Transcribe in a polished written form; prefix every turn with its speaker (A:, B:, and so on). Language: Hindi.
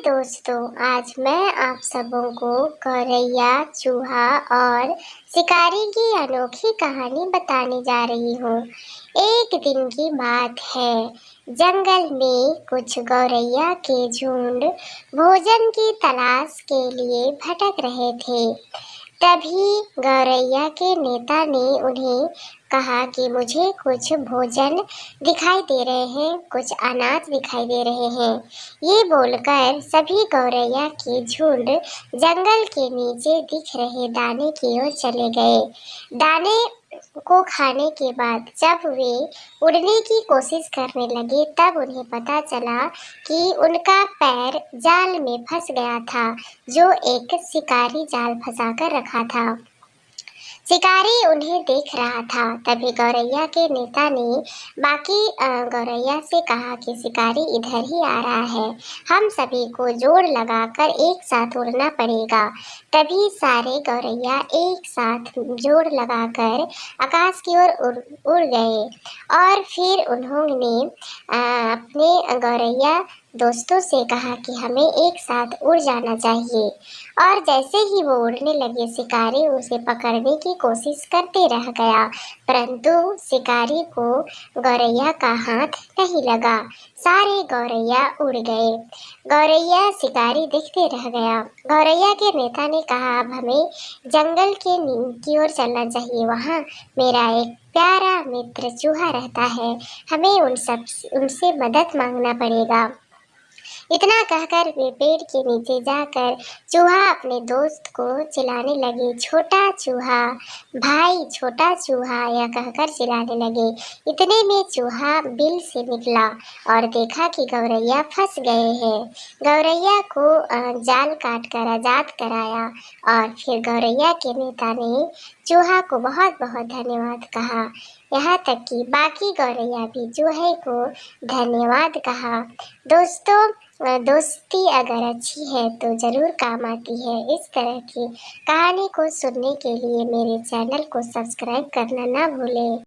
A: दोस्तों, आज मैं आप सबों को गौरैया, चूहा और शिकारी की अनोखी कहानी बताने जा रही हूँ। एक दिन की बात है, जंगल में कुछ गौरैया के झुंड भोजन की तलाश के लिए भटक रहे थे। तभी गौरैया के नेता ने उन्हें कहा कि मुझे कुछ भोजन दिखाई दे रहे हैं, कुछ अनाज दिखाई दे रहे हैं। ये बोलकर सभी गौरैया के झुंड जंगल के नीचे दिख रहे दाने की ओर चले गए। दाने को खाने के बाद जब वे उड़ने की कोशिश करने लगे, तब उन्हें पता चला कि उनका पैर जाल में फंस गया था, जो एक शिकारी जाल फंसाकर रखा था। शिकारी उन्हें देख रहा था। तभी गौरैया के नेता ने बाकी गौरैया से कहा कि शिकारी इधर ही आ रहा है, हम सभी को जोड़ लगाकर एक साथ उड़ना पड़ेगा। तभी सारे गौरैया एक साथ जोड़ लगाकर आकाश की ओर उड़ गए और फिर उन्होंने अपने गौरैया दोस्तों से कहा कि हमें एक साथ उड़ जाना चाहिए। और जैसे ही वो उड़ने लगे, शिकारी उसे पकड़ने की कोशिश करते रह गया, परंतु शिकारी को गौरैया का हाथ नहीं लगा। सारे गौरैया उड़ गए। गौरैया शिकारी दिखते रह गया। गौरैया के नेता ने कहा, अब हमें जंगल की ओर चलना चाहिए, वहाँ मेरा एक प्यारा मित्र चूहा रहता है, हमें उनसे मदद मांगना पड़ेगा। इतना कहकर वे पेड़ के नीचे जाकर चूहा अपने दोस्त को चिल्लाने लगे, छोटा चूहा भाई, छोटा चूहा, यह कहकर चिल्लाने लगे। इतने में चूहा बिल से निकला और देखा कि गौरैया फंस गए हैं। गौरैया को जाल काट कर आजाद कराया और फिर गौरैया के नेता ने चूहा को बहुत बहुत धन्यवाद कहा। यहाँ तक कि बाकी गौरैया भी चूहे को धन्यवाद कहा। दोस्तों, दोस्ती अगर अच्छी है तो ज़रूर काम आती है। इस तरह की कहानी को सुनने के लिए मेरे चैनल को सब्सक्राइब करना ना भूलें।